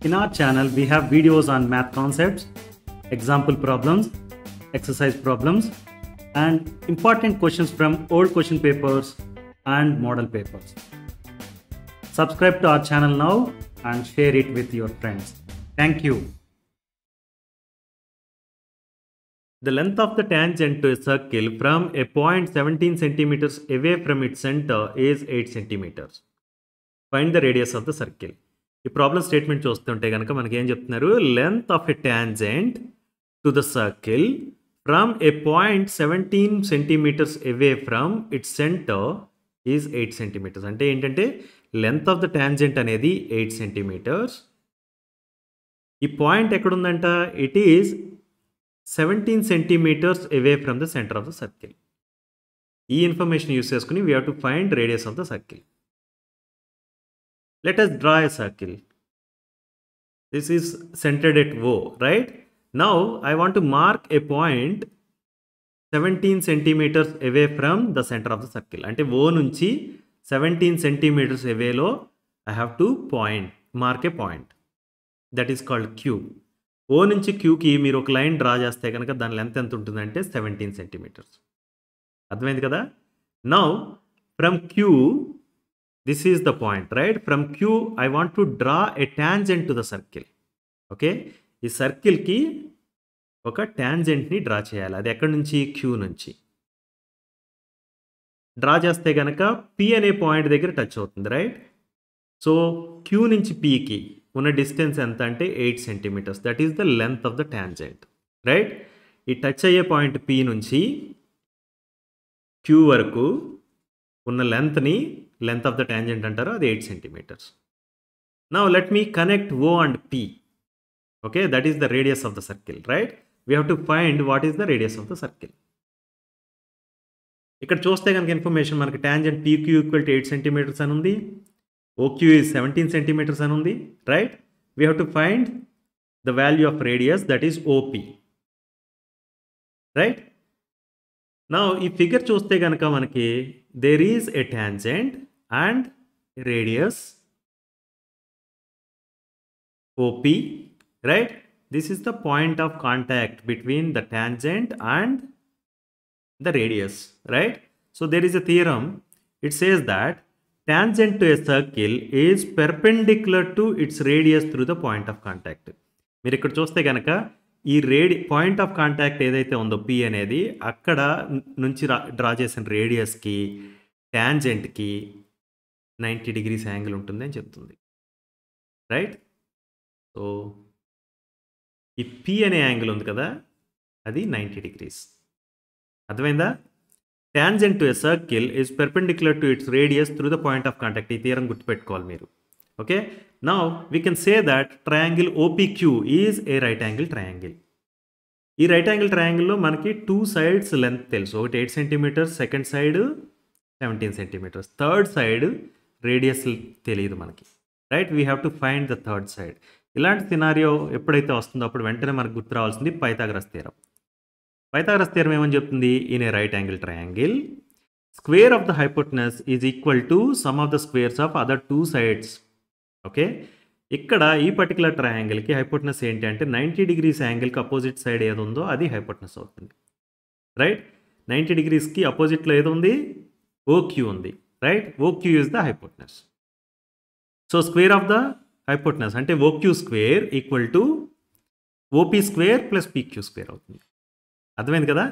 In our channel, we have videos on math concepts, example problems, exercise problems, and important questions from old question papers and model papers. Subscribe to our channel now and share it with your friends. Thank you. The length of the tangent to a circle from a point 17 centimeters away from its center is 8 centimeters. Find the radius of the circle. ఈ problem statement చూస్తుంటే కనుక మనకి ఏం చెప్తున్నారు, length of a tangent to the circle from a point 17 centimetres away from its centre is 8 centimetres. అంటే ఏంటంటే length of the tangent అనేది 8 centimetres. ఈ పాయింట్ ఎక్కడుందంట, it is 17 centimetres away from the centre of the circle. ఈ information use చేసుకుని we have to find radius of the circle. Let us draw a circle. This is centered at O, right? Now I want to mark a point 17 centimeters away from the center of the circle. Ante O nunchi 17 centimeters away lo I have to mark a point. That is called Q. O nunchi Q ki మీరు ఒక line draw చేస్తే కనుక దాని length ఎంత ఉంటుందంటే 17 centimeters. అర్థమైంది కదా? Now from Q, this is the point, right? From Q, I want to draw a tangent to the circle. Okay? ఈ సర్కిల్కి ఒక ట్యాంజెంట్ని డ్రా చేయాలి. అది ఎక్కడి నుంచి? Q నుంచి. డ్రా చేస్తే కనుక P అనే పాయింట్ దగ్గర టచ్ అవుతుంది, రైట్? సో Q నుంచి Pకి ఉన్న డిస్టెన్స్ ఎంత అంటే 8 centimetres. That is the length of the tangent, right? ఈ టచ్ అయ్యే పాయింట్ P నుంచి Q వరకు ఉన్న లెంత్ని length of the tangent అంటారు, అది 8 centimeters. Now let me connect O and P. Okay, that is the radius of the circle, right? We have to find what is the radius of the circle. ఇక్కడ చూస్తే కనుక information మనకి tangent PQ equal to 8 centimeters అని ఉంది, OQ is 17 centimeters అని ఉంది, right? We have to find the value of radius, that is OP, right? Now ఈ figure చూస్తే కనుక మనకి there is a tangent and radius OP, right? This is the point of contact between the tangent and the radius, right? So there is a theorem. It says that tangent to a circle is perpendicular to its radius through the point of contact. మీరు ఇక్కడ చూస్తే కనుక ఈ point of contact ఏదైతే ఉందో P అనేది, అక్కడ నుంచి డ్రా చేసిన రేడియస్కి ట్యాంజెంట్కి 90 degrees యాంగిల్ ఉంటుంది అని చెప్తుంది, రైట్? సో ఈ P అనే యాంగిల్ ఉంది కదా, అది 90 degrees. అర్థమైందా? Tangent to a circle is perpendicular to it's radius through the point of contact. ఈ థియరం గుర్తుపెట్టుకోవాలి మీరు. Okay, now we can say that triangle OPQ is a right angle triangle. ఈ right angle ట్రయాంగిల్లో మనకి 2 sides length తెలుసు. ఒకటి 8 centimeters, second side 17 centimeters, third side radius తెలియదు మనకి, right? We have to find the third side. ఇలాంటి scenario ఎప్పుడైతే వస్తుందో అప్పుడు వెంటనే మనకు గుర్తు రావాల్సింది పైథాగరస్ థియరం. పైథాగరస్ థియరం ఏమని చెప్తుంది? In a right angle triangle, square of the hypotenuse is equal to sum of the squares of other 2 sides. Okay, ఇక్కడ ఈ పర్టికులర్ ట్రయాంగిల్కి హైపోటెనస్ ఏంటి అంటే 90 degrees యాంగిల్కి అపోజిట్ సైడ్ ఏది ఉందో అది హైపోటెనస్ అవుతుంది, రైట్? 90 degreesకి అపోజిట్లో ఏది ఉంది? OQ ఉంది, right? OQ is the hypotenuse. So square of the hypotenuse అంటే OQ square equal to OP square plus PQ square అవుతుంది. అర్థమైంది కదా?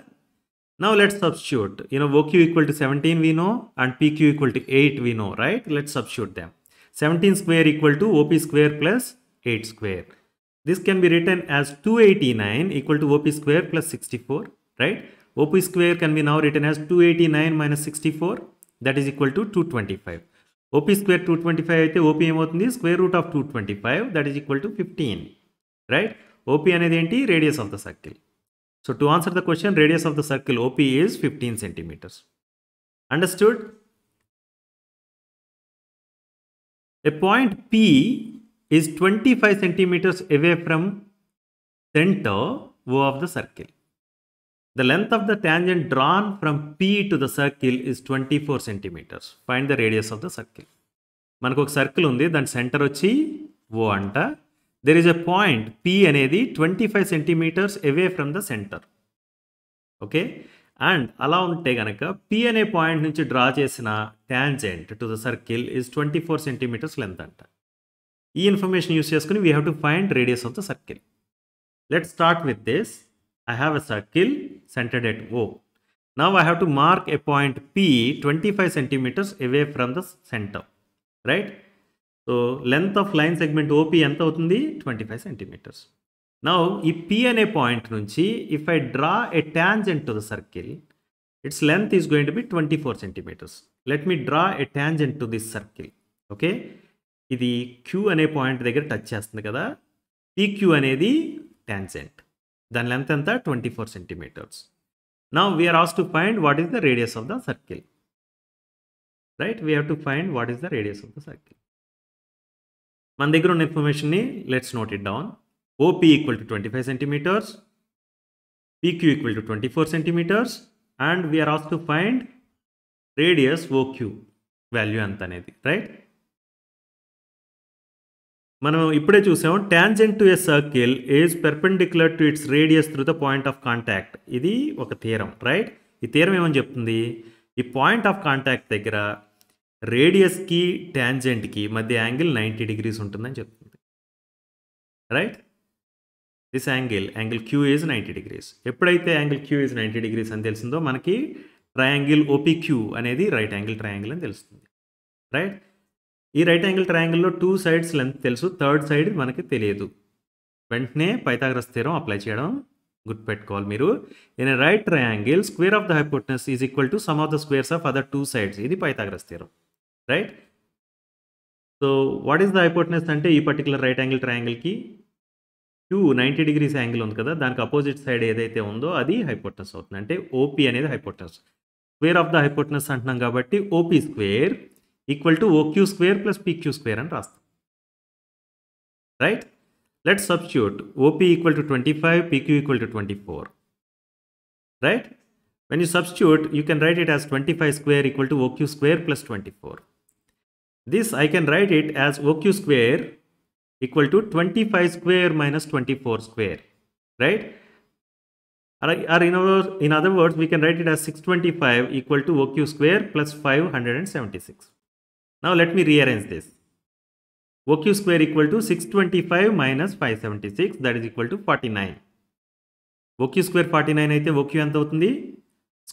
Now let's substitute. OQ equal to 17 we know and PQ equal to 8 we know, right? Let's substitute them. 17 square equal to OP square plus 8 square. This can be written as 289 equal to OP square plus 64, right? OP square can be now written as 289 minus 64, that is equal to 225. OP square 225 అయితే OP ఏమవుతుంది? square root of 225, that is equal to 15, right? OP అనేది ఏంటి? radius of the circle. So to answer the question, radius of the circle OP is 15 centimeters. Understood? A point P is 25 centimeters away from center O of the circle. The length of the tangent drawn from P to the circle is 24 centimeters. Find the radius of the circle. మనకు ఒక circle ఉంది, దాని centre వచ్చి O అంట. there is a point P అనేది 25 centimeters away from the center. Okay, and అలా ఉంటే కనుక P అనే పాయింట్ నుంచి డ్రా చేసిన tangent to the circle is 24 centimeters length అంట. ఈ ఇన్ఫర్మేషన్ యూస్ చేసుకుని we have to find radius of the circle. Let's start with this. I have a circle centered at O. Now I have to mark a point P 25 centimeters away from the center, right? So length of line segment OP ఎంత అవుతుంది? 25 centimeters. Now ఈ P అనే point నుంచి if I draw a tangent to the circle, its length is going to be 24 centimeters. Let me draw a tangent to this circle. Okay, ఇది Q అనే point దగ్గర touch చేస్తుంది కదా, PQ అనేది tangent. దాని length ఎంత? 24 centimeters. Now we are asked to find what is the radius of the circle. Right? We have to find what is the radius of the circle. మన దగ్గర ఉన్న ఇన్ఫర్మేషన్ని let's note it down. OP equal to 25 centimeters, PQ equal to 24 centimeters, and we are asked to find radius OQ value ఎంత అనేది, right? మనం ఇప్పుడే చూసాం tangent to a circle is perpendicular to its radius through the point of contact. ఇది ఒక theorem, right? ఈ theorem ఏమని చెప్తుంది? ఈ పాయింట్ ఆఫ్ కాంటాక్ట్ దగ్గర రేడియస్కి ట్యాంజెంట్కి మధ్య యాంగిల్ 90 degrees ఉంటుందని చెప్తుంది, right? This angle Q is 90 degrees. ఎప్పుడైతే యాంగిల్ Q ఈజ్ 90 degrees అని తెలిసిందో మనకి ట్రయాంగిల్ OPQ అనేది రైట్ యాంగిల్ ట్రయాంగిల్ అని తెలుస్తుంది, రైట్? ఈ రైట్ యాంగిల్ ట్రయాంగిల్లో 2 sides లెంత్ తెలుసు, థర్డ్ సైడ్ మనకి తెలియదు. వెంటనే పైథాగరస్ థియరం అప్లై చేయడం గుర్తుపెట్టుకోవాలి మీరు. In a right triangle square of the hypotenuse is equal to sum of the squares of other 2 sides. ఇది Pythagoras theorem, right? So what is the hypotenuse అంటే ఈ particular right angle ట్రయాంగిల్కి Q 90 degrees angle ఉంది కదా, దానికి opposite side ఏదైతే ఉందో అది హైపోటెనస్ అవుతుంది. అంటే OP అనేది hypotenuse. Square of the hypotenuse అంటున్నాం కాబట్టి OP square equal to OQ square plus PQ square అని రాస్తాం, right? Let's substitute. OP equal to 25, PQ equal to 24, right? When you substitute you can write it as 25 square equal to OQ square plus 24. This I can write it as OQ square equal to 25 square minus 24 square, right? Or in other words, we can write it as 625 equal to OQ square plus 576. Now let me rearrange this. OQ square equal to 625 minus 576, that is equal to 49. OQ square 49 అయితే OQ ఎంత అవుతుంది?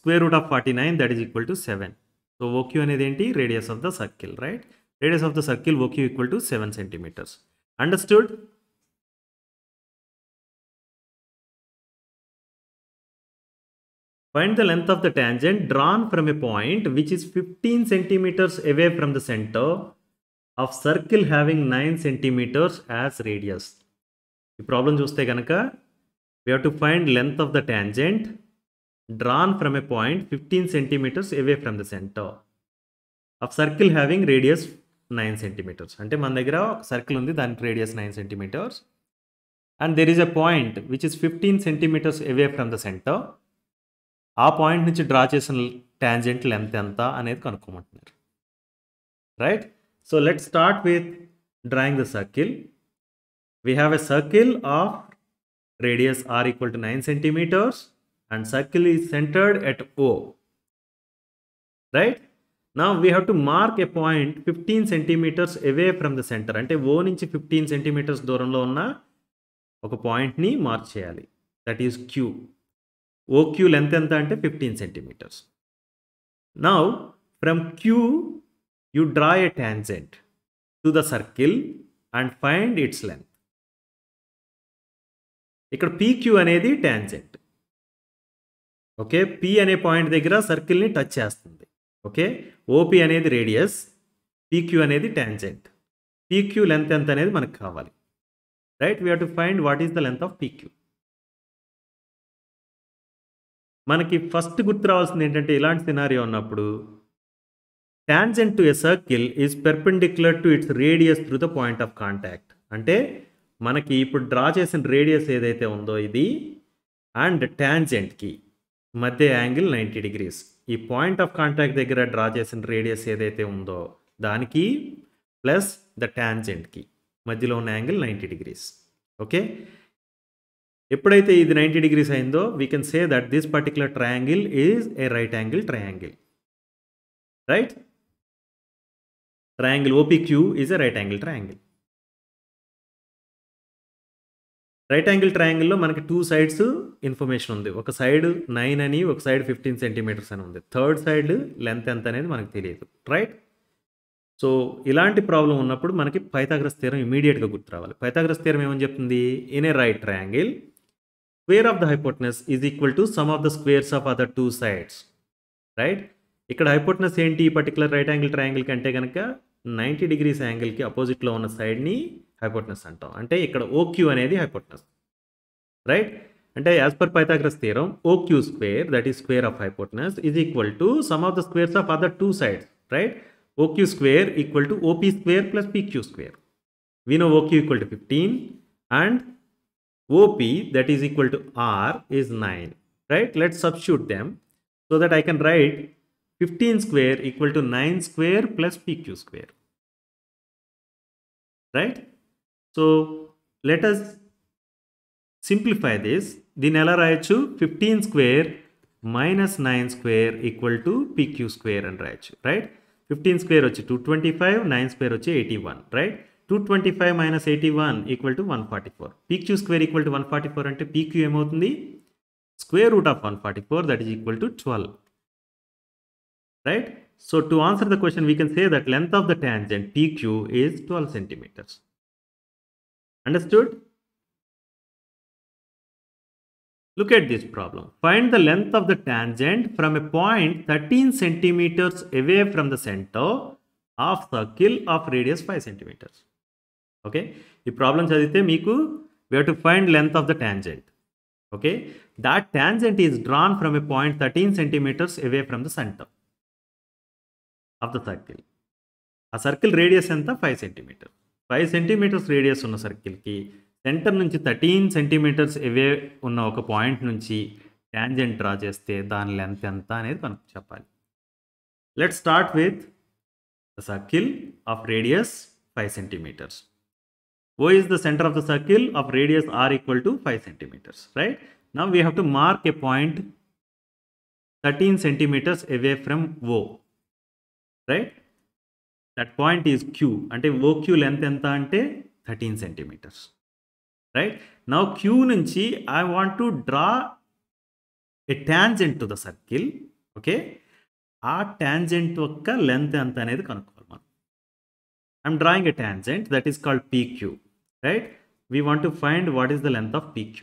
Square root of 49, that is equal to 7. So OQ అనేది ఏంటి? Radius of the circle, right? Radius of the circle OQ equal to 7 centimeters. Understood? Find the length of the tangent drawn from a point which is 15 centimeters away from the center of circle having 9 centimeters as radius. The problem చూస్తే కనుక we have to find length of the tangent drawn from a point 15 centimeters away from the center of circle having radius 9 centimeters. అంటే మన దగ్గర circle ఉంది, దానికి radius 9 centimeters, and there is a point which is 15 centimeters away from the centre. ఆ point నుంచి draw చేసిన tangent length ఎంత అనేది కనుక్కోమంటున్నారు, right? So let's start with drawing the circle. We have a circle of radius R equal to 9 centimeters and circle is centered at O, right? Now we have to mark a point 15 centimeters away from the center. అంటే O నుంచి 15 centimeters దూరంలో ఉన్న ఒక పాయింట్ని mark చేయాలి, that is Q. OQ length ఎంత అంటే 15 centimeters. Now from Q you draw a tangent to the circle and find its length. ఇక్కడ PQ అనేది tangent, ఓకే? P అనే పాయింట్ దగ్గర సర్కిల్ని టచ్ చేస్తుంది, ఓకే? OP అనేది రేడియస్, PQ అనేది టాంజెంట్. PQ లెంత్ ఎంత అనేది మనకు కావాలి, right? We have to find what is the length of PQ. మనకి ఫస్ట్ గుర్తు రావాల్సింది ఏంటంటే ఇలాంటి సినారియో ఉన్నప్పుడు tangent to a circle is perpendicular to it's radius through the point of contact. అంటే మనకి ఇప్పుడు డ్రా చేసిన రేడియస్ ఏదైతే ఉందో ఇది అండ్ టాంజెంట్కి మధ్య యాంగిల్ 90 degrees. ఈ పాయింట్ ఆఫ్ కాంటాక్ట్ దగ్గర డ్రా చేసిన రేడియస్ ఏదైతే ఉందో దానికి ప్లస్ ద టాంజెంట్కి మధ్యలో ఉన్న యాంగిల్ 90 degrees. ఓకే, ఎప్పుడైతే ఇది 90 degrees అయిందో we can say that this particular triangle is a right angle triangle, right? Triangle OPQ is a right angle triangle. Right angle ట్రయాంగిల్లో మనకి 2 సైడ్స్ ఇన్ఫర్మేషన్ ఉంది. ఒక సైడ్ 9 అని, ఒక సైడ్ 15 సెంటీమీటర్స్ అని ఉంది. థర్డ్ సైడ్ లెంత్ ఎంత అనేది మనకు తెలియదు, రైట్? సో ఇలాంటి ప్రాబ్లం ఉన్నప్పుడు మనకి పైథాగరస్ థియరం ఇమీడియట్గా గుర్తు రావాలి. పైథాగరస్ థియరం ఏమని చెప్తుంది? In a right triangle square of the hypotenuse is equal to sum of the squares of other 2 sides, right? ఇక్కడ హైపోటెనస్ ఏంటి ఈ పర్టికులర్ రైట్ యాంగిల్ ట్రయాంగిల్ కంటే కనుక 90 degrees యాంగిల్కి అపోజిట్లో ఉన్న సైడ్ని హైపోటెనస్ అంటాం. అంటే ఇక్కడ OQ అనేది హైపోటెనస్, రైట్? అంటే as per Pythagoras theorem OQ square, that is square of hypotenuse, is equal to sum of the squares of other 2 sides, right? OQ square equal to OP square plus PQ square. We know OQ equal to 15 and OP, that is equal to R, is 9, right? Let's substitute them so that I can write 15 square equal to 9 square plus PQ square, right? So let us simplify this. Din ela rayachu 15 square minus 9 square equal to PQ square and rayachu, right? 15 square వచ్చి 225, 9 square వచ్చి 81, right? 225 minus 81 equal to 144. PQ square equal to 144 అంటే PQ ఏమవుతుంది? Square root of 144, that is equal to 12, right? So to answer the question we can say that length of the tangent PQ is 12 centimeters. Understood? Look at this problem. Find the length of the tangent from a point 13 centimeters away from the center of circle of radius 5 centimeters. Okay, ఈ problem చదివితే మీకు we have to find length of the tangent. Okay, that tangent is drawn from a point 13 centimeters away from the center of the circle. ఆ circle radius ఎంత? 5 centimeters. 5 centimeters radius ఉన్న సర్కిల్కి centre నుంచి 13 centimetres అవే ఉన్న ఒక point నుంచి tangent draw చేస్తే దాని length ఎంత అనేది మనకు చెప్పాలి. Let's start with the circle of radius 5 centimeters. O is the center of the circle of radius R equal to 5 centimeters, right? Now we have to mark a point 13 centimeters away from O, right? That point is Q. అంటే OQ length ఎంత అంటే 13 centimeters. Right? Now Q నుంచి I want to draw a tangent to the circle. Okay? ఆ tangent యొక్క length ఎంత అనేది కనుక్కోవాలి మనం. I'm drawing a tangent that is called PQ. Right? We want to find what is the length of PQ.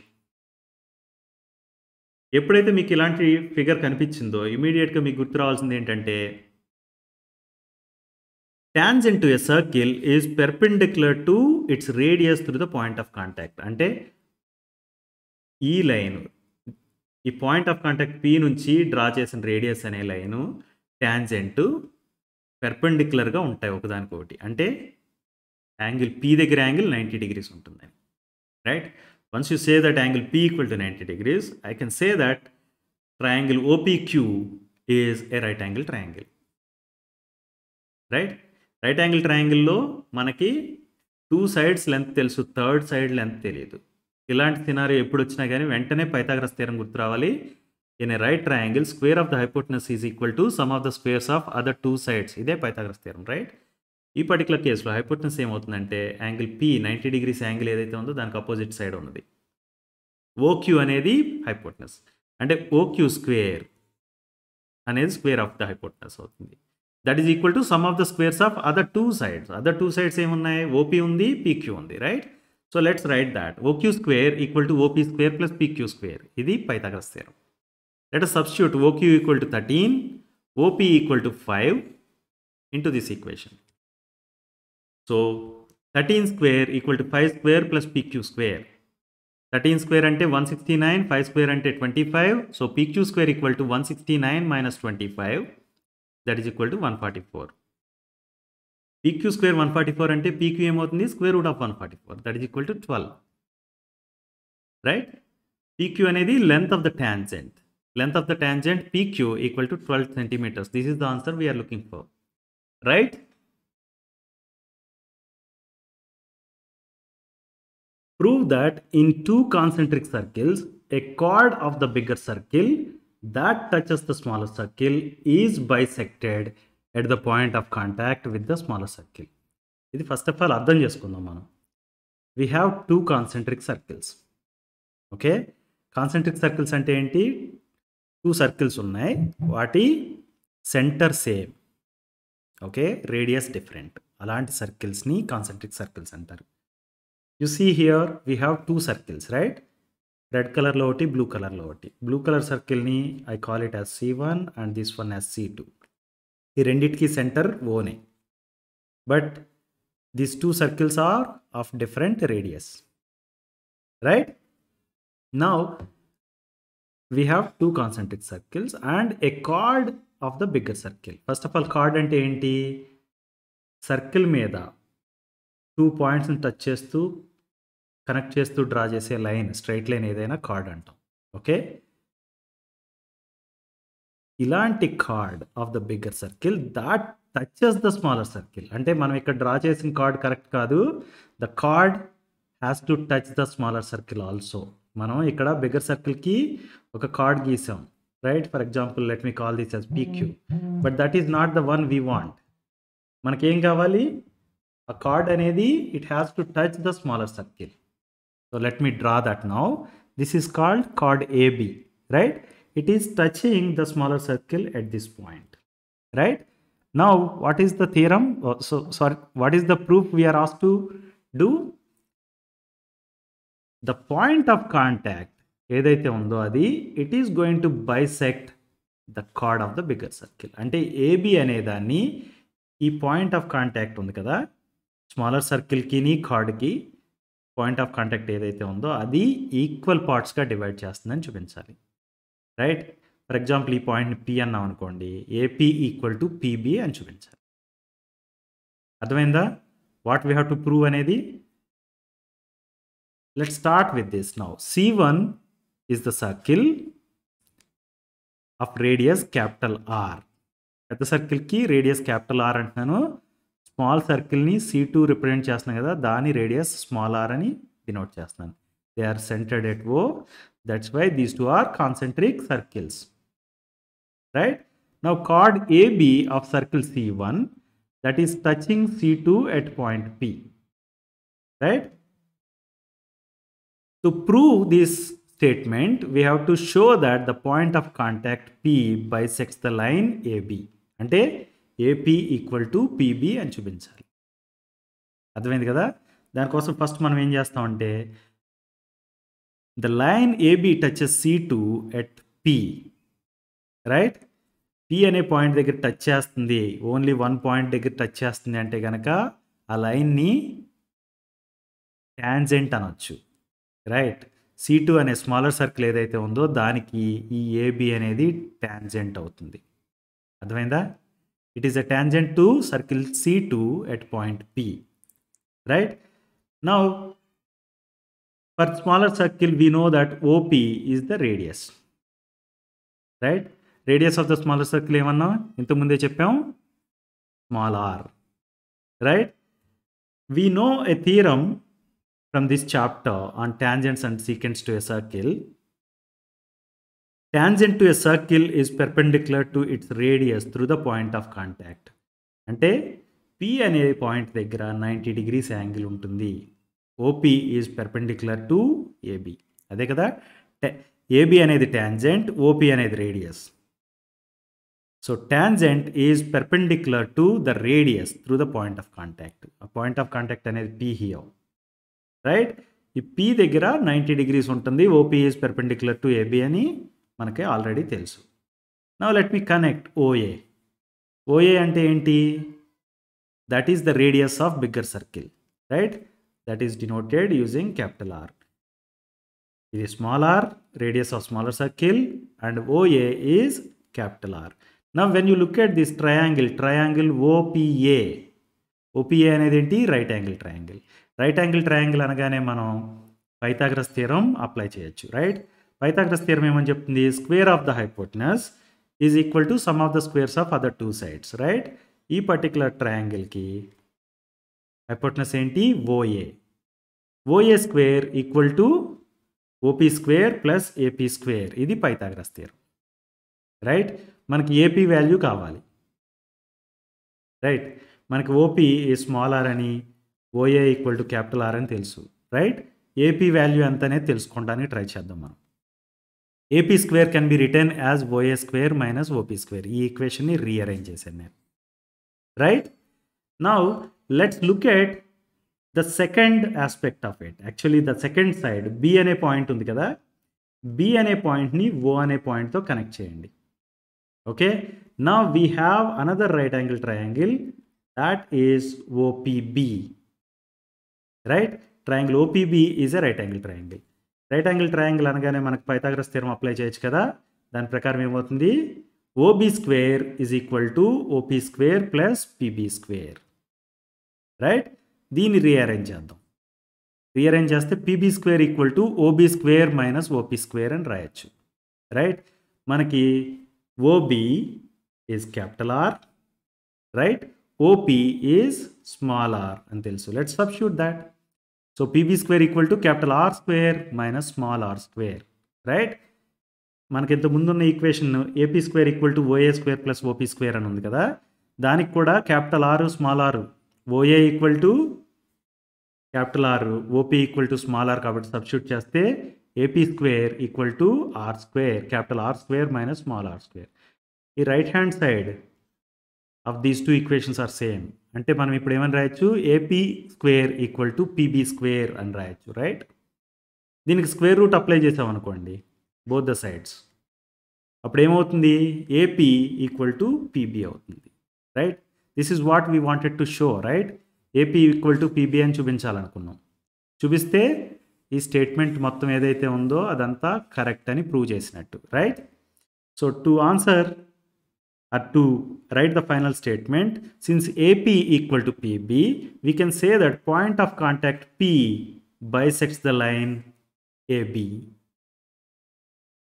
ఎప్పుడైతే మీకు ఇలాంటి figure కనిపించిందో ఇమీడియట్గా మీకు గుర్తు రావాల్సింది ఏంటంటే tangent to a circle is perpendicular to its radius through the point of contact. అంటే ఈ లైన్, ఈ పాయింట్ ఆఫ్ కాంటాక్ట్ P నుంచి డ్రా చేసిన రేడియస్ అనే లైను ట్యాంజెంట్ పెర్పెండిక్యులర్గా ఉంటాయి ఒకదానికొకటి. అంటే యాంగిల్ P దగ్గర యాంగిల్ 90 degrees ఉంటుంది, right? Once you say that angle P equal to 90 degrees, I can say that triangle OPQ is a right angle triangle, right? Right angle ట్రయాంగిల్లో మనకి 2 sides length తెలుసు, third side length తెలియదు. ఇలాంటి scenario ఎప్పుడు వచ్చినా కానీ వెంటనే పైథాగరస్ థియరం గుర్తు రావాలి. In a right triangle square of the hypotenuse is equal to sum of the squares of other 2 sides. ఇదే పైథాగరస్ థియరం, రైట్? ఈ పర్టికులర్ కేసులో హైపోటెనస్ ఏమవుతుందంటే యాంగిల్ P 90 degrees యాంగిల్ ఏదైతే ఉందో దానికి అపోజిట్ సైడ్ ఉన్నది. OQ అనేది హైపోటెనస్, అంటే OQ స్క్వేర్ అనేది స్క్వేర్ ఆఫ్ ద హైపోటెనస్ అవుతుంది. That is equal to sum of the squares of other 2 sides. Other 2 sides ఏమున్నాయి? OP ఉంది, PQ ఉంది, right? So let's write that OQ square equal to OP square plus PQ square. ఇది Pythagoras theorem. Let us substitute OQ equal to 13, OP equal to 5 into this equation. So 13 square equal to 5 square plus PQ square. 13 square అంటే 169, 5 square అంటే 25. So PQ square equal to 169 minus 25. That is equal to 144. PQ square 144 అంటే PQ ఏమవుతుంది? Square root of 144. That is equal to 12. Right? PQ అనేది length of the tangent. Length of the tangent PQ equal to 12 centimeters. This is the answer we are looking for. Right? prove that in two concentric circles, a chord of the bigger circle that touches the smaller circle is bisected at the point of contact with the smaller circle. ఇది first of all అర్థం చేసుకుందాం మనం. We have two concentric circles. Okay, concentric circles అంటే ఏంటి? Two circles ఉన్నాయి, వాటి centre same, okay, radius different. అలాంటి సర్కిల్స్ని కాన్సెంట్రిక్ సర్కిల్స్ అంటారు. You see here we have two circles, right? Red కలర్లో ఒకటి, బ్లూ కలర్లో ఒకటి. బ్లూ కలర్ సర్కిల్ని I call it as C1 and this one as C2. ఈ రెండిటికి సెంటర్ ఓనే, but these two circles are of different radius, right? Now we have two concentric circles and a chord of the bigger circle. First of all, chord అంటే ఏంటి? Circle మీద 2 పాయింట్స్ని touch చేస్తూ connect చేస్తూ draw చేసే line, straight line ఏదైనా chord అంటాం. Okay, ఇలాంటి chord of the bigger circle that touches the smaller circle. అంటే మనం ఇక్కడ డ్రా చేసిన కార్డ్ కరెక్ట్ కాదు, the chord has to touch the smaller circle also. మనం ఇక్కడ బిగ్గర్ సర్కిల్కి ఒక కార్డ్ గీసాం, right? For example let me call this as PQ, but that is not the one we want. మనకేం కావాలి? ఆ కార్డ్ అనేది it has to touch the smaller circle. So let me draw that now. This is called card AB, right? It is touching the smaller circle at this point, right? Now what is the theorem? What is the proof we are asked to do? The point of contact ఏదైతే ఉందో అది it is going to bisect the card of the bigger circle. అంటే AB అనే దాన్ని, ఈ point of contact ఉంది కదా, smaller సర్కిల్కి కార్డ్కి పాయింట్ ఆఫ్ కాంటాక్ట్ ఏదైతే ఉందో అది ఈక్వల్ పార్ట్స్గా డివైడ్ చేస్తుందని చూపించాలి, రైట్? ఫర్ ఎగ్జాంపుల్ ఈ పాయింట్ని P అన్నాం అనుకోండి, AP ఈక్వల్ టు PB అని చూపించాలి. అర్థమైందా what we have to prove అనేది? Let's start with this now. C1 is the circle of radius capital R. పెద్ద సర్కిల్కి రేడియస్ క్యాపిటల్ R అంటున్నాను. స్మాల్ సర్కిల్ని C2 రిప్రజెంట్ చేస్తున్నాను కదా, దాని రేడియస్ స్మాల్ r అని డినోట్ చేస్తున్నాను. They are centred at O. That's why these two are concentric circles, right? Now chord AB of circle C1 that is touching C2 at point P, right? To prove this statement, we have to show that the point of contact P bisects the line AB. అంటే AP equal to PB అని చూపించాలి. అర్థమైంది కదా? దానికోసం first మనం ఏం చేస్తామంటే, the line AB touches C2 at P, right? P అనే పాయింట్ దగ్గర టచ్ చేస్తుంది, ఓన్లీ వన్ పాయింట్ దగ్గర టచ్ చేస్తుంది అంటే కనుక ఆ లైన్ని ట్యాంజెంట్ అనొచ్చు, రైట్? C2 అనే స్మాలర్ సర్కిల్ ఏదైతే ఉందో దానికి ఈ AB అనేది ట్యాంజెంట్ అవుతుంది. అర్థమైందా? It is a tangent to circle C2 at point P, right? Now for smaller circle we know that OP is the radius, right? Radius of the smaller circle ఏమన్నా ఇంతకుముందే చెప్పాం, small r, right? We know a theorem from this chapter on tangents and secants to a circle. Tangent to a circle is perpendicular to its radius through the point of contact. అంటే P అనే point దగ్గర 90 degrees angle ఉంటుంది. OP is perpendicular to AB. అదే కదా, AB అనేది tangent, OP అనేది radius. So tangent is perpendicular to the radius through the point of contact. ఆ point of contact అనేది P హియర్, రైట్? ఈ P దగ్గర 90 degrees ఉంటుంది. OP is perpendicular to AB అని మనకి ఆల్రెడీ తెలుసు. నౌ లెట్ మీ connect OA. OA అంటే ఏంటి? That is the radius of bigger circle, right? That is denoted using capital R. ఇది small r, radius of smaller circle, and OA is capital R. Now when you look at this triangle OPA. OPA అనేది ఏంటి? Right angle triangle. Right angle triangle అనగానే మనం Pythagoras theorem apply చేయొచ్చు, right? Pythagoras theorem ఏమని చెప్తుంది? Square of the hypotenuse is equal to sum of the squares of other two sides, right? ఈ particular ట్రయాంగిల్కి hypotenuse ఏంటి? OA. O A square equal to O P square plus AP square. ఇది Pythagoras theorem, right? మనకి A P value కావాలి, right? మనకి O P small r అని, O A equal to capital R అని తెలుసు, రైట్? ఏపీ వాల్యూ ఎంత అనేది తెలుసుకోవడానికి ట్రై చేద్దాం మనం. A P square can be written as O A square minus O P square. ఈ ఈక్వేషన్ని రీఅరేంజ్ చేశాను నేను, right? Now let's look at the second aspect of it. Actually the second side B అనే పాయింట్ ఉంది కదా, బి అనే పాయింట్ని ఓ అనే పాయింట్తో కనెక్ట్ చేయండి. Okay, now we have another right angle triangle that is OPB, right? Triangle OPB is a right angle triangle. Right angle triangle అనగానే మనకు పైథాగరస్ థియరం అప్లై చేయొచ్చు కదా. దాని ప్రకారం ఏమవుతుంది? OB square is equal to OP square plus PB square, right? దీన్ని rearrange చేద్దాం. Rearrange చేస్తే PB square equal to OB square minus OP square అని రాయొచ్చు, రైట్? మనకి OB is capital R, right? OP is small r అని తెలుసు. Let's substitute that. So PB square equal to capital R square minus small r square, right? మనకి ఇంత ముందున్న equation AP square equal to OA square plus OP square అని ఉంది కదా, దానికి కూడా capital R small r, OA equal to capital R, OP equal to small r కాబట్టి substitute చేస్తే AP square equal to R square, capital R square minus small r square. ఈ right hand side of these two equations are same. అంటే మనం ఇప్పుడు ఏమని రాయొచ్చు? AP square equal to PB square అని రాయొచ్చు, రైట్? దీనికి స్క్వేర్ రూట్ అప్లై చేసామనుకోండి బోత్ ద సైడ్స్, అప్పుడు ఏమవుతుంది? ఏపీ ఈక్వల్ టు పీబీ అవుతుంది, right? This is what we wanted to show, right? AP equal to PB అని చూపించాలనుకున్నాం. చూపిస్తే ఈ స్టేట్మెంట్ మొత్తం ఏదైతే ఉందో అదంతా కరెక్ట్ అని ప్రూవ్ చేసినట్టు, right? So to answer or to write the final statement, since AP equal to PB, we can say that point of contact P bisects the line AB.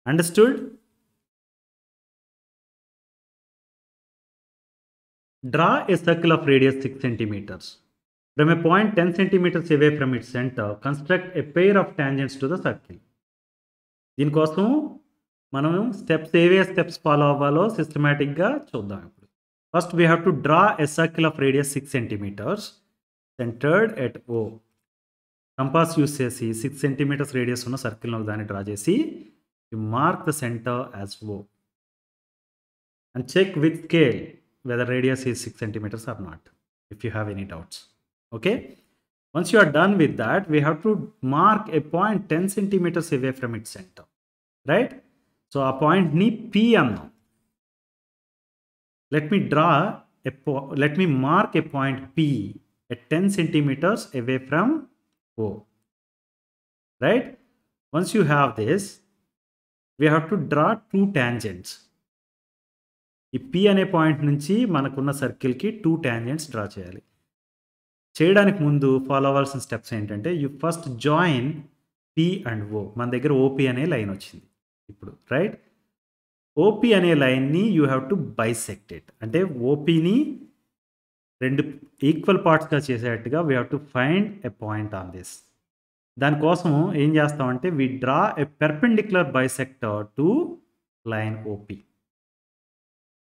Understood? Draw a circle of radius 6 centimeters. From a point 10 centimeters away from its center, construct a pair of tangents to the circle. దీని కోసం మనం steps ఏవే steps follow అవ్వాలో సిస్టమేటిక్గా చూద్దాం. ఇప్పుడు first we have to draw a circle of radius 6 centimeters centred at O. Compass use చేసి 6 centimeters radius ఉన్న సర్కిల్ను దాన్ని డ్రా చేసి you mark the centre as O and check with scale whether radius is 6 centimeters or not if you have any doubts. Okay, once you are done with that we have to mark a point 10 centimeters away from its center, right? So ఆ పాయింట్ని P అన్నాం. Let me mark a point P at 10 centimeters away from O, right? Once you have this, we have to draw two tangents. ఈ P అనే point నుంచి మనకున్న సర్కిల్కి 2 tangents draw చేయాలి. చేయడానికి ముందు ఫాలో అవ్వాల్సిన స్టెప్స్ ఏంటంటే you first join P and O. మన దగ్గర OP అనే లైన్ వచ్చింది ఇప్పుడు, రైట్? ఓపీ అనే లైన్ని you have to bisect it. అంటే ఓపీని 2 ఈక్వల్ పార్ట్స్గా చేసేటట్టుగా we have to find a point on this. దానికోసం ఏం చేస్తామంటే we draw a perpendicular bisector to line OP.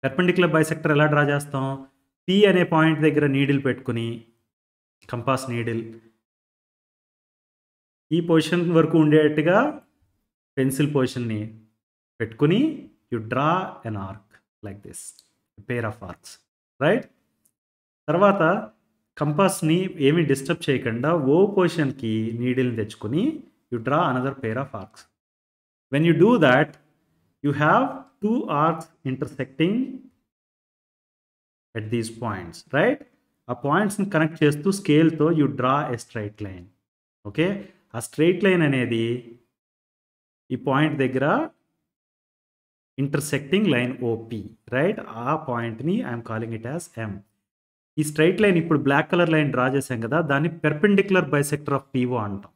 Perpendicular bisector ఎలా డ్రా చేస్తాం? P అనే పాయింట్ దగ్గర నీడిల్ పెట్టుకుని కంపాస్ నీడిల్ ఈ పొజిషన్ వరకు ఉండేట్టుగా పెన్సిల్ పొజిషన్ని పెట్టుకుని you draw an arc like this, pair of arcs, right? తర్వాత కంపాస్ని ఏమీ డిస్టర్బ్ చేయకుండా ఓ పొజిషన్కి నీడిల్ని తెచ్చుకొని you draw another pair of arcs. When you do that you have 2 arcs intersecting at these points, right? ఆ పాయింట్స్ని కనెక్ట్ చేస్తూ స్కేల్తో you draw a straight line. Okay, ఆ స్ట్రైట్ లైన్ అనేది ఈ పాయింట్ దగ్గర ఇంటర్సెక్టింగ్ లైన్ OP, రైట్? ఆ పాయింట్ని I'm calling it as M. ఈ స్ట్రైట్ లైన్ ఇప్పుడు బ్లాక్ కలర్ లైన్ డ్రా చేసాం కదా, దాన్ని పెర్పెండిక్యులర్ బైసెక్టర్ ఆఫ్ PO అంటాం.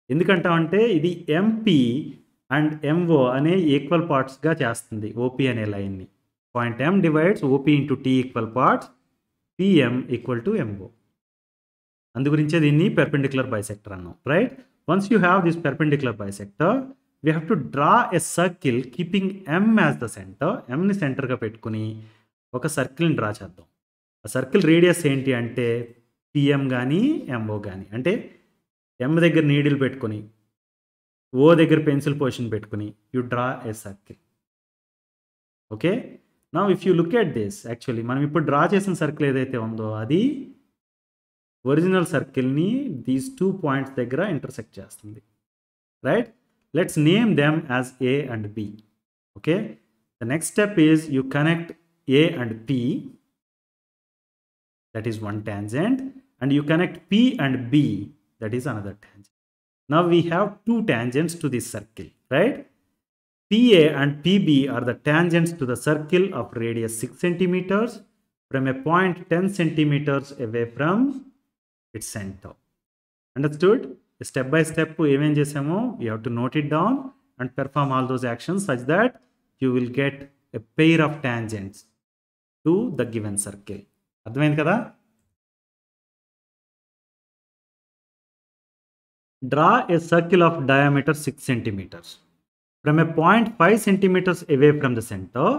ఎందుకంటామంటే ఇది MP అండ్ MO అనే ఈక్వల్ పార్ట్స్గా చేస్తుంది OP అనే లైన్ని. Point M divides OP into T equal parts, PM equal to MO. అందుగురించే దీన్ని perpendicular bisector అన్నాం, right? Once you have this perpendicular bisector, we have to draw a circle keeping M as the center. M ని సెంటర్గా పెట్టుకుని ఒక సర్కిల్ని draw చేద్దాం. ఆ circle radius ఏంటి అంటే పిఎం కానీ ఎంఓ కానీ, అంటే ఎం దగ్గర నీడిల్ పెట్టుకొని ఓ దగ్గర పెన్సిల్ పొజిషన్ పెట్టుకుని you draw a circle. Okay, now if you look at this, actually మనం ఇప్పుడు డ్రా చేసిన సర్కిల్ ఏదైతే ఉందో అది ఒరిజినల్ సర్కిల్ని దీస్ 2 పాయింట్స్ దగ్గర ఇంటర్సెక్ట్ చేస్తుంది, right? Let's name them as A and B. Okay, the next step is you connect A and P, that is one tangent, and you connect P and B, that is another tangent. Now we have 2 tangents to this circle, right? PA and PB are the tangents to the circle of radius 6 centimeters from a point 10 centimeters away from its center. Understood? Step by step even chesamo, you have to note it down and perform all those actions such that you will get a pair of tangents to the given circle. అర్థమైంది కదా? Draw a circle of diameter 6 centimeters. From a point 5 centimeters away from the center,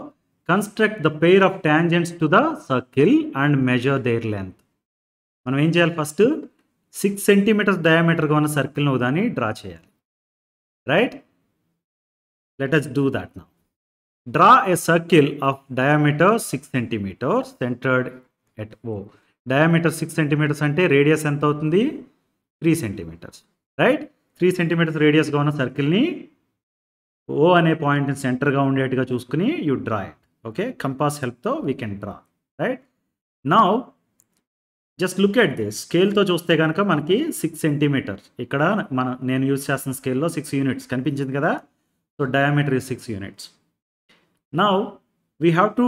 construct the pair of tangents to the circle and measure their length. మనం ఏం చేయాలి? First 6 centimeters డయామీటర్గా ఉన్న సర్కిల్ని ఉదాన్ని draw చేయాలి, right? Let us do that now. Draw a circle of diameter 6 centimeters centered at O. Diameter 6 centimeters అంటే radius ఎంత అవుతుంది? 3 centimeters, right? 3 centimeters రేడియస్గా ఉన్న సర్కిల్ని O అనే పాయింట్ని సెంటర్గా ఉండేట్టుగా చూసుకుని you draw it. Okay, compass హెల్ప్తో we can draw, right? Now just look at this. స్కేల్తో చూస్తే కనుక మనకి 6 centimeters, ఇక్కడ నేను యూజ్ చేస్తున్న స్కేల్లో 6 units కనిపించింది కదా. So diameter is 6 units. Now we have to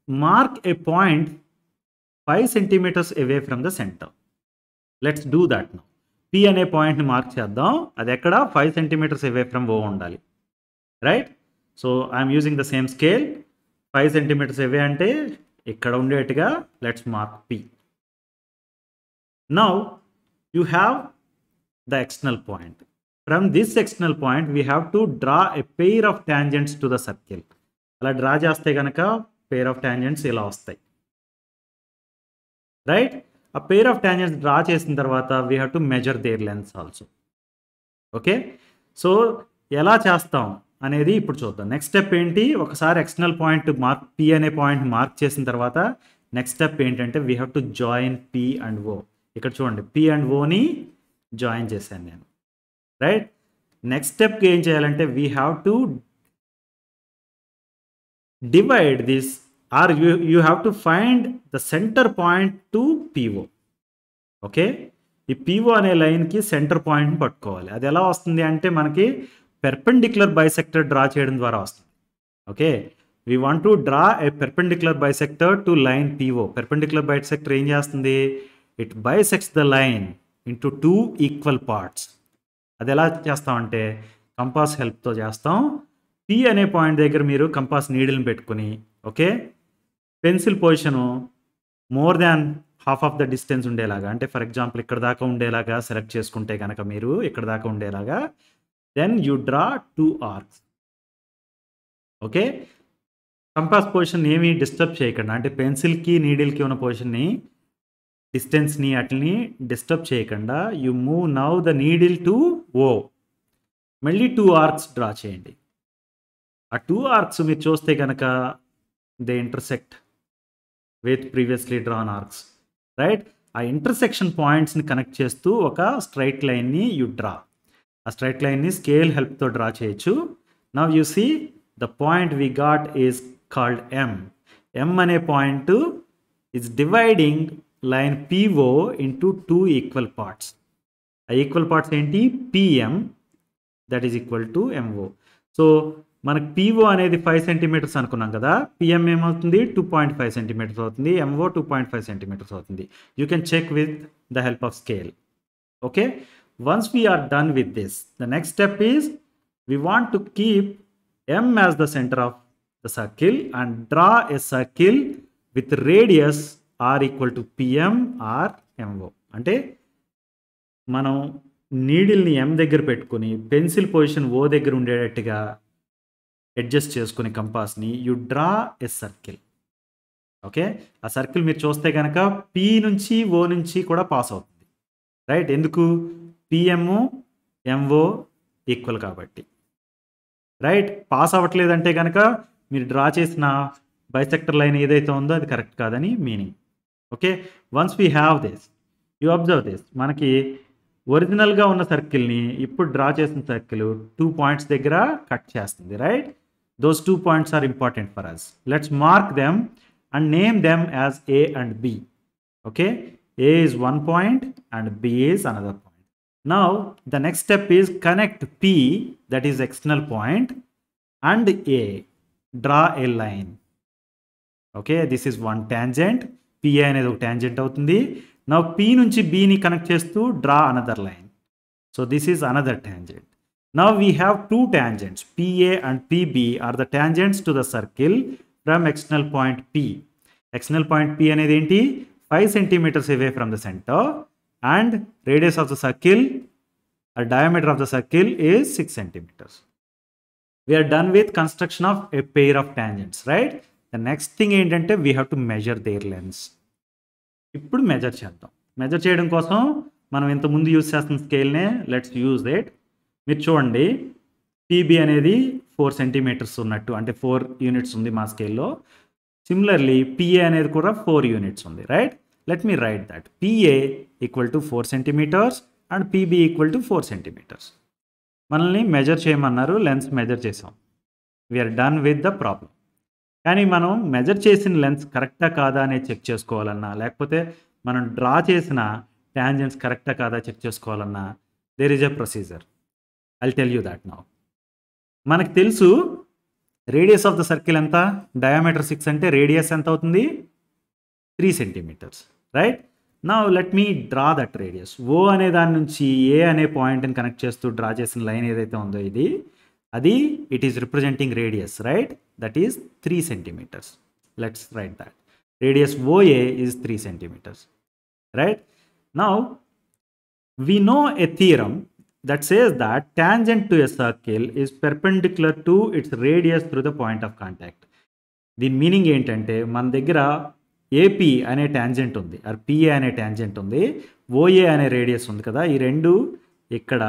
mark A point 5 centimeters away from the centre. Let's do that now. P అనే పాయింట్ని మార్క్ చేద్దాం. అది ఎక్కడ? 5 centimeters అవే ఫ్రమ్ ఓ ఉండాలి, right? So I'm using the same scale. 5 centimeters away అంటే ఇక్కడ ఉండేట్టుగా let's mark P. Now you have the external point. From this external point we have to draw a pair of tangents to the circle. అలా draw చేస్తే కనుక pair of tangents ఇలా వస్తాయి, right? ఆ pair of tangents draw చేసిన తర్వాత we have to measure their lengths also. Okay, so ఎలా చేస్తాం అనేది ఇప్పుడు చూద్దాం. నెక్స్ట్ స్టెప్ ఏంటి? ఒకసారి ఎక్స్టర్నల్ పాయింట్ మార్క్ పి అనే పాయింట్ మార్క్ చేసిన తర్వాత నెక్స్ట్ స్టెప్ ఏంటంటే we have to join P and O. ఇక్కడ చూడండి, పి అండ్ ఓని జాయిన్ చేశాను నేను, రైట్? నెక్స్ట్ స్టెప్కి ఏం చేయాలంటే we have to divide this or you have to find the centre point to P O. Okay, ఈ పిఓ అనే లైన్కి సెంటర్ పాయింట్ని పట్టుకోవాలి. అది ఎలా వస్తుంది అంటే మనకి పెర్పెండిక్యులర్ బైసెక్టర్ డ్రా చేయడం ద్వారా వస్తుంది. Okay, we want to draw a perpendicular bisector to line PO. Perpendicular bisector ఏం చేస్తుంది? It bisects the line into 2 equal parts. అది ఎలా చేస్తామంటే కంపాస్ హెల్ప్తో చేస్తాం. పి అనే పాయింట్ దగ్గర మీరు కంపాస్ నీడిల్ని పెట్టుకుని, okay, pencil position more than half of the distance ఉండేలాగా, అంటే ఫర్ ఎగ్జాంపుల్ ఇక్కడ దాకా ఉండేలాగా సెలెక్ట్ చేసుకుంటే కనుక మీరు ఇక్కడ దాకా ఉండేలాగా, then you draw 2 arcs. Okay, compass position ఏమీ డిస్టర్బ్ చేయకుండా, అంటే పెన్సిల్కి నీడిల్కి ఉన్న పొజిషన్ని డిస్టెన్స్ని అట్లని డిస్టర్బ్ చేయకుండా you move now the needle to O. మళ్ళీ 2 arcs డ్రా చేయండి. ఆ 2 arcs మీరు చూస్తే కనుక they intersect with previously drawn arcs, right? ఆ ఇంటర్సెక్షన్ పాయింట్స్ని కనెక్ట్ చేస్తూ ఒక స్ట్రైట్ లైన్ని యూ డ్రా. ఆ స్ట్రైట్ లైన్ని స్కేల్ హెల్ప్తో డ్రా చేయొచ్చు. Now you see the point we got is called M. M అనే point is dividing line PO into 2 equal parts. ఆ ఈక్వల్ పార్ట్స్ ఏంటి? PM that is equal to MO. So మనకు PO అనేది 5 centimeters అనుకున్నాం కదా, PM ఏమవుతుంది? 2.5 centimeters అవుతుంది, M O 2.5 centimeters అవుతుంది. You can check with the help of scale. Okay, once we are done with this, the next step is we want to keep M as the centre of the circle and draw a circle with radius r equal to pm or mo. అంటే మనం నీడిల్ని ఎం దగ్గర పెట్టుకుని pencil position ఓ దగ్గర ఉండేటట్టుగా adjust చేసుకుని కంపాస్ని you draw a circle. Okay, ఆ circle మీరు చూస్తే కనుక పి నుంచి ఓ నుంచి కూడా పాస్ అవుతుంది, రైట్? ఎందుకు? పిఎం ఎంఓ ఈక్వల్ కాబట్టి, రైట్? పాస్ అవ్వట్లేదంటే కనుక మీరు డ్రా చేసిన బైసెక్టర్ లైన్ ఏదైతే ఉందో అది కరెక్ట్ కాదని meaning. Okay, once we have this, you observe this, మనకి ఒరిజినల్గా ఉన్న సర్కిల్ని ఇప్పుడు డ్రా చేసిన సర్కిల్ 2 పాయింట్స్ దగ్గర కట్ చేస్తుంది, right? Those 2 points are important for us. Let's mark them and name them as A and B. Okay, A is one point and B is another point. Now the next step is connect P, that is external point, and A. Draw a line. Okay, this is one tangent. PA అనేది ఒక tangent అవుతుంది. Now P నుంచి B ని connect చేస్తూ draw another line. So this is another tangent. Now we have two tangents. PA and PB are the tangents to the circle from external point P. External point P అనేది ఏంటి? 5 centimeters away from the center, and radius of the circle or diameter of the circle is 6 centimeters. We are done with construction of a pair of tangents, right? The next thing ఏంటంటే we have to measure their lengths. ఇప్పుడు measure చేద్దాం. Measure చేయడం కోసం మనం ఇంతకుముందు use చేస్తున్న స్కేల్నే let's use it. మీరు చూడండి, పీబీ అనేది 4 సెంటీమీటర్స్ ఉన్నట్టు, అంటే 4 యూనిట్స్ ఉంది మా స్కేల్లో. సిమిలర్లీ పిఏ అనేది కూడా 4 యూనిట్స్ ఉంది, right? Let me write that. P A equal to 4 centimetres and P B equal to 4 centimetres. మనల్ని మెజర్ చేయమన్నారు, లెన్స్ మెజర్ చేసాం. We are done with the problem. కానీ మనం మెజర్ చేసిన లెన్స్ కరెక్టా కాదా అనేది చెక్ చేసుకోవాలన్నా, లేకపోతే మనం డ్రా చేసిన టాంజెంట్స్ కరెక్టా కాదా చెక్ చేసుకోవాలన్నా there is a procedure. I'll tell you that now. మనకు తెలుసు రేడియస్ ఆఫ్ ద సర్కిల్ ఎంత? డయామీటర్ 6 అంటే రేడియస్ ఎంత అవుతుంది? 3 centimetres, right? Now let me draw that radius. O అనే దాని నుంచి ఏ అనే పాయింట్ని కనెక్ట్ చేస్తూ డ్రా చేసిన లైన్ ఏదైతే ఉందో అది it is representing radius, right? That is 3 centimetres. Let's write that. Radius O A is 3 centimetres, right? Now we know a theorem that says that tangent to a circle is perpendicular to its radius through the point of contact. దీని meaning ఏంటంటే, మన దగ్గర AP అనే tangent ఉంది, are PA అనే tangent ఉంది, OA అనే radius ఉంది కదా, ఈ రెండు ఇక్కడ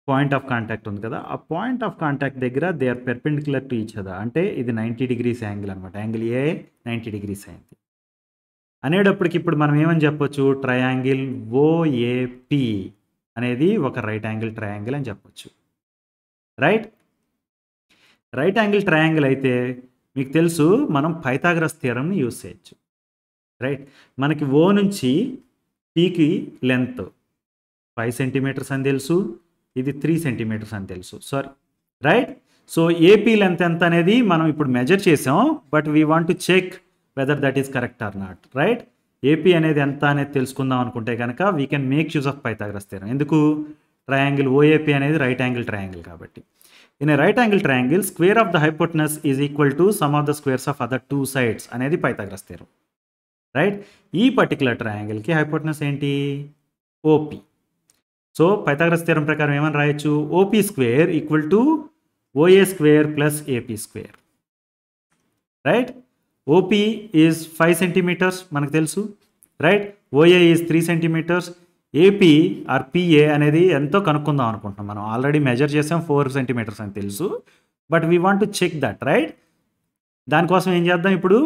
పాయింట్ ఆఫ్ కాంటాక్ట్ ఉంది కదా, ఆ పాయింట్ ఆఫ్ కాంటాక్ట్ దగ్గర they are perpendicular to each other. అంటే ఇది 90 degrees యాంగిల్ అనమాట. యాంగిల్ ఏ 90 degrees అయింది అనేటప్పటికి ఇప్పుడు మనం ఏమని చెప్పొచ్చు? ట్రయాంగిల్ ఓఏపి అనేది ఒక రైట్ యాంగిల్ ట్రయాంగిల్ అని చెప్పొచ్చు, రైట్? రైట్ యాంగిల్ ట్రయాంగిల్ అయితే మీకు తెలుసు మనం పైథాగరస్ థియరంని యూజ్ చేయొచ్చు, రైట్? మనకి ఓ నుంచి పీకి లెంత్ 5 సెంటీమీటర్స్ అని తెలుసు, ఇది 3 సెంటీమీటర్స్ అని తెలుసు, sorry, right? So A P length ఎంత అనేది మనం ఇప్పుడు మెజర్ చేసాం, but we want to check whether that is correct or not, right? A P అనేది ఎంత అనేది తెలుసుకుందాం అనుకుంటే కనుక we can make use of Pythagoras theorem. ఎందుకు? ట్రయాంగిల్ ఓఏపీ అనేది రైట్ యాంగిల్ ట్రయాంగిల్ కాబట్టి. In a right angle triangle square of the hypotenuse is equal to sum of the squares of other 2 sides అనేది Pythagoras theorem, right? ఈ particular ట్రయాంగిల్కి hypotenuse ఏంటి? OP. So Pythagoras theorem ప్రకారం ఏమని రాయొచ్చు? OP square equal to OA square plus AP square, right? OP is 5 centimeters మనకు తెలుసు, right? OA is 3 centimeters. AP or PA అనేది ఎంతో కనుక్కుందాం అనుకుంటున్నాం. మనం ఆల్రెడీ మెజర్ చేసాం 4 centimeters అని తెలుసు, but we want to check that, right? దానికోసం ఏం చేద్దాం ఇప్పుడు?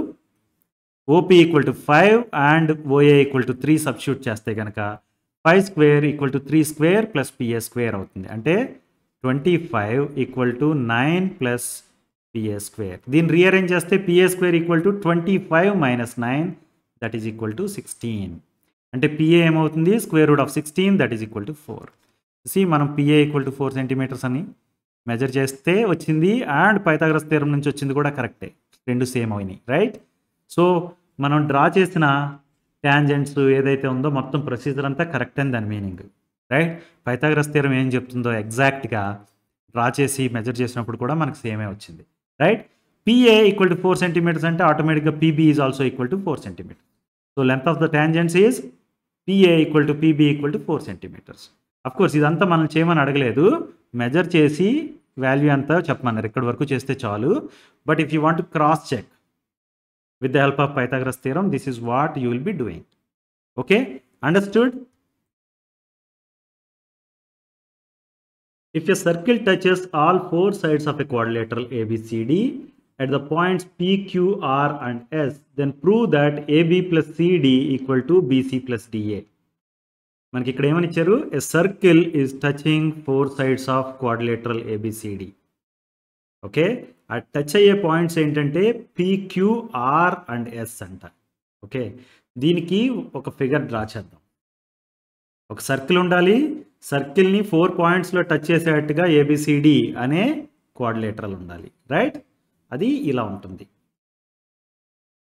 OP equal to 5 and OA equal to 3 substitute చేస్తే కనుక 5 square equal to 3 square plus PA square అవుతుంది. అంటే 25 equal to 9 plus PA square. దీన్ని రీఅరేంజ్ చేస్తే PA square equal to 25 minus 9 that is equal to 16. అంటే PA ఏమవుతుంది? Square root of 16 that is equal to 4. మనం PA equal to 4 centimetres అని measure చేస్తే వచ్చింది, అండ్ పైథాగరస్ థియరం నుంచి వచ్చింది కూడా కరెక్టే, రెండు సేమ్ అయినాయి, రైట్? సో మనం డ్రా చేసిన ట్యాంజెంట్స్ ఏదైతే ఉందో మొత్తం ప్రొసీజర్ అంతా కరెక్ట్ అని దాని మీనింగ్, రైట్? పైథాగరస్ థియరం ఏం చెప్తుందో ఎగ్జాక్ట్గా డ్రా చేసి మెజర్ చేసినప్పుడు కూడా మనకు సేమే వచ్చింది, right? PA equal to 4 centimeters అంటే ఆటోమేటిక్గా PB is also equal to 4 centimeters. So length of the tangents is PA equal to PB equal to 4 centimeters. Of course, ఇదంతా మనం చేయమని అడగలేదు, మెజర్ చేసి వాల్యూ అంతా చెప్పమన్నారు, ఇక్కడ వరకు చేస్తే చాలు. But if you want to cross check with the help of Pythagoras theorem, this is what you will be doing. Okay, understood? If a circle touches all four sides of a quadrilateral ABCD at the points P, Q, R and S, then prove that AB plus CD equal to BC plus DA. మనకి ఇక్కడ ఏమని ఇచ్చారు, a circle is touching four sides of quadrilateral ABCD. Okay, ఆ touch అయ్యే points ఏంటంటే PQR and S అంట. Okay, దీనికి ఒక ఫిగర్ డ్రా చేద్దాం. ఒక సర్కిల్ ఉండాలి, సర్కిల్ని 4 పాయింట్స్లో టచ్ చేసేటట్టుగా ABCD అనే క్వాడ్రిలేటరల్ ఉండాలి, రైట్? అది ఇలా ఉంటుంది.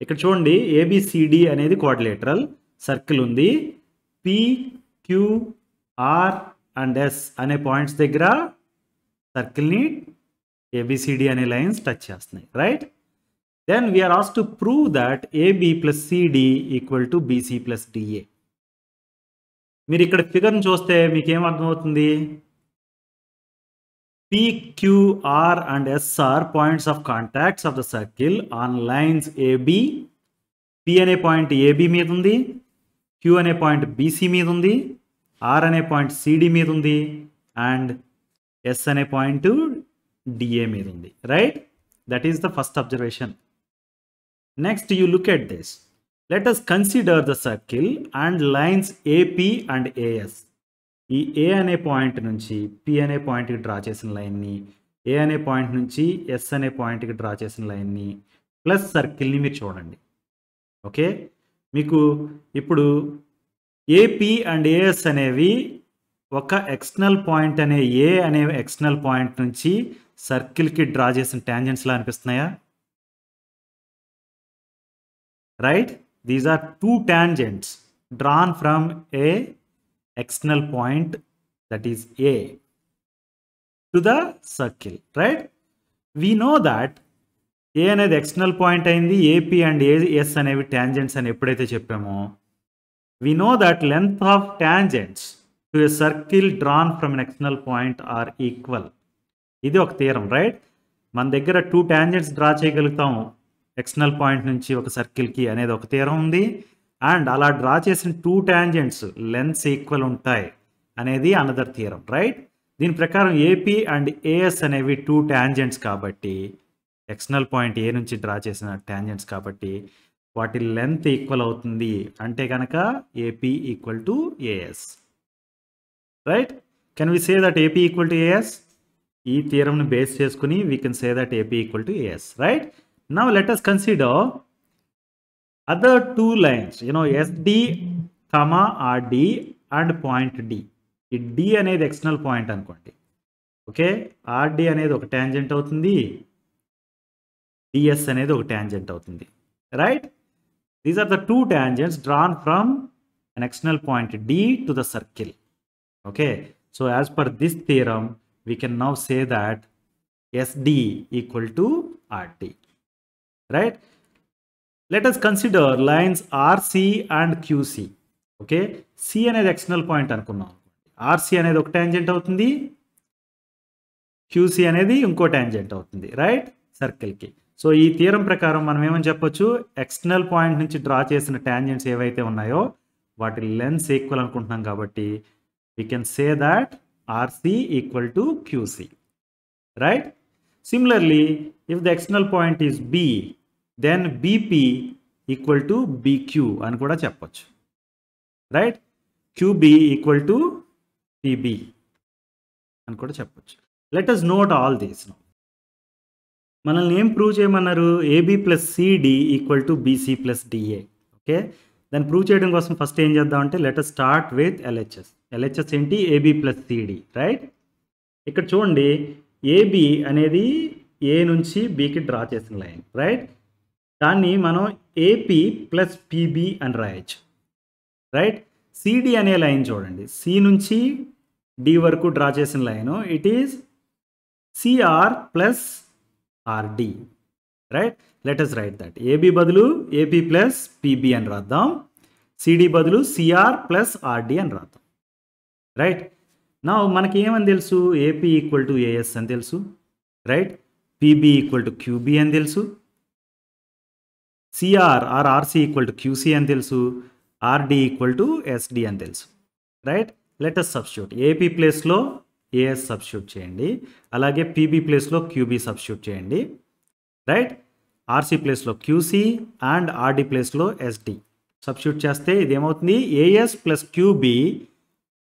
ఇక్కడ చూడండి, ABCD అనేది క్వాడ్రిలేటరల్, సర్కిల్ ఉంది, PQR అండ్ S అనే పాయింట్స్ దగ్గర సర్కిల్ని ABCD అనే లైన్స్ టచ్ చేస్తున్నాయి, right? Then we are asked to prove that AB plus CD equal to BC plus DA. మీరు ఇక్కడ ఫిగర్ని చూస్తే మీకు ఏం అర్థమవుతుంది? PQR and S are points of contacts of the circle on lines AB. P అనే point AB మీద ఉంది, Q అనే పాయింట్ BC మీద ఉంది, R అనే పాయింట్ CD మీద ఉంది, అండ్ S అనే పాయింట్ DA మీద ఉంది, right? That is the first observation. Next you look at this. Let us consider the circle and lines AP and AS. ఈ A అనే పాయింట్ నుంచి P అనే పాయింట్కి డ్రా చేసిన లైన్ని, A అనే పాయింట్ నుంచి S అనే పాయింట్కి డ్రా చేసిన లైన్ని ప్లస్ సర్కిల్ని మీరు చూడండి. ఓకే, మీకు ఇప్పుడు AP అండ్ AS అనేవి ఒక ఎక్స్టర్నల్ పాయింట్ అనే A అనే ఎక్స్టర్నల్ పాయింట్ నుంచి సర్కిల్కి డ్రా చేసిన ట్యాంజెంట్స్లా అనిపిస్తున్నాయా? Right, these are 2 tangents drawn from a external point, that is A, to the circle, right? We know that A అనేది ఎక్స్టర్నల్ పాయింట్ అయింది, AP అండ్ AS అనేవి ట్యాంజెంట్స్ అని ఎప్పుడైతే చెప్పామో, we know that length of tangents to a circle drawn from an external point are equal. ఇది ఒక theorem, right? మన దగ్గర 2 tangents డ్రా చేయగలుగుతాం ఎక్స్టర్నల్ పాయింట్ నుంచి ఒక సర్కిల్కి అనేది ఒక థియరం ఉంది, అండ్ అలా డ్రా చేసిన 2 tangents లెంత్స్ ఈక్వల్ ఉంటాయి అనేది అనదర్ థియరం, రైట్? దీని ప్రకారం AP అండ్ AS అనేవి 2 tangents కాబట్టి, ఎక్స్టర్నల్ పాయింట్ A నుంచి డ్రా చేసిన ట్యాంజెంట్స్ కాబట్టి వాటి లెంత్ ఈక్వల్ అవుతుంది అంటే కనుక AP equal to AS, right? Can we say that AP equal to AS? ఈ థియరంని బేస్ చేసుకుని we can say that AP equal to AS, right? Now let us consider other 2 lines, SD, RD and point D. ఈ D అనేది external point అనుకోండి, okay? RD అనేది ఒక tangent అవుతుంది, DS అనేది ఒక ట్యాంజెంట్ అవుతుంది, right? These are the 2 tangents drawn from an external point D to the circle. Okay, so as per this theorem we can now say that SD equal to RD, right? Let us consider lines RC and QC. Okay, C అనేది external point అనుకున్నాం, RC అనేది ఒక tangent అవుతుంది, QC అనేది ఇంకో tangent అవుతుంది, right? సర్కిల్కి. So ఈ theorem ప్రకారం మనం ఏమని చెప్పొచ్చు, ఎక్స్టర్నల్ పాయింట్ నుంచి డ్రా చేసిన ట్యాంజెంట్స్ ఏవైతే ఉన్నాయో వాటి లెన్స్ ఈక్వల్ అనుకుంటున్నాం కాబట్టి we can say that RC equal to QC, right? Similarly, if the external point is B, then BP equal to BQ అని కూడా చెప్పొచ్చు, right? QB equal to PB అని కూడా చెప్పొచ్చు. Let us note all this now. మనల్ని ఏం prove చేయమన్నారు? AB plus CD equal to BC plus DA. Okay, దాన్ని ప్రూవ్ చేయడం కోసం ఫస్ట్ ఏం చేద్దామంటే let us start with LHS. LHS ఏంటి? AB plus CD, right? ఇక్కడ చూడండి, AB అనేది A నుంచి Bకి డ్రా చేసిన లైన్, రైట్? దాన్ని మనం AP ప్లస్ PB అని రాయొచ్చు, రైట్? CD అనే లైన్ చూడండి, C నుంచి D వరకు డ్రా చేసిన line, it is CR plus RD, right? Let us right that. AB బదులు AP ప్లస్ PB అని రాద్దాం. సిడి బదులు సిఆర్ ప్లస్ ఆర్డి అని రాద్దాం. రైట్. నా మనకి ఏమని తెలుసు, ఏపీ ఈక్వల్ టు ఏఎస్ అని తెలుసు. Right. PB equal to QB అని తెలుసు. CR or RC equal to QC అని తెలుసు. ఆర్డి ఈక్వల్ టు ఎస్డి అని తెలుసు. Right. Let us substitute. AP ప్లేస్లో ఏఎస్ సబ్స్టిట్యూట్ చేయండి, అలాగే పీబీ ప్లేస్లో క్యూబీ సబ్స్టిట్యూట్ చేయండి. రైట్. ఆర్సీ ప్లేస్లో క్యూసీ అండ్ ఆర్డి ప్లేస్లో ఎస్డి సబ్స్టిట్యూట్ చేస్తే ఇదేమవుతుంది, AS plus QB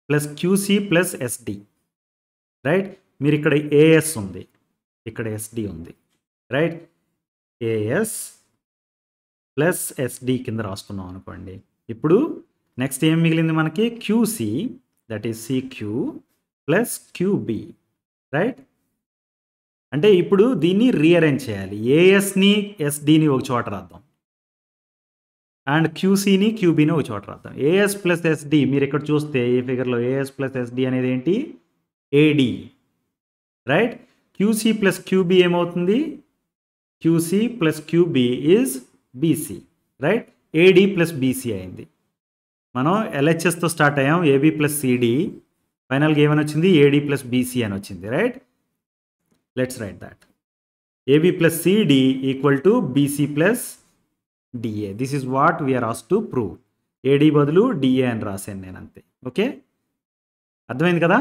plus QC plus SD. Right. మీరు ఇక్కడ ఏఎస్ ఉంది, ఇక్కడ ఎస్డి ఉంది. రైట్. ఏఎస్ ప్లస్ ఎస్డి కింద రాసుకున్నాం అనుకోండి. ఇప్పుడు నెక్స్ట్ ఏం మిగిలింది మనకి, QC, that is CQ plus QB. Right. అంటే ఇప్పుడు దీన్ని రీఅరేంజ్ చేయాలి. ఏఎస్ని ఎస్డిని ఒక చోట రాద్దాం అండ్ క్యూసీని క్యూబీని ఒక చోట రాద్దాం. ఏఎస్ ప్లస్ ఎస్డి మీరు ఇక్కడ చూస్తే ఈ ఫిగర్లో ఏఎస్ ప్లస్ ఎస్డి అనేది ఏంటి, AD. Right. QC plus QB ఏమవుతుంది, QC plus QB is BC. Right. AD plus BC అయింది. మనం ఎల్హెచ్ఎస్తో స్టార్ట్ అయ్యాం, ఏబీ ప్లస్ సిడి, ఫైనల్గా ఏమని వచ్చింది, ఏడి ప్లస్ బీసీ అని వచ్చింది. Right. Let's write that. AB plus CD equal to BC plus DA. This is what we are asked to prove. AD బదులు డిఏ అని రాశాను నేను, అంతే. ఓకే, అర్థమైంది కదా.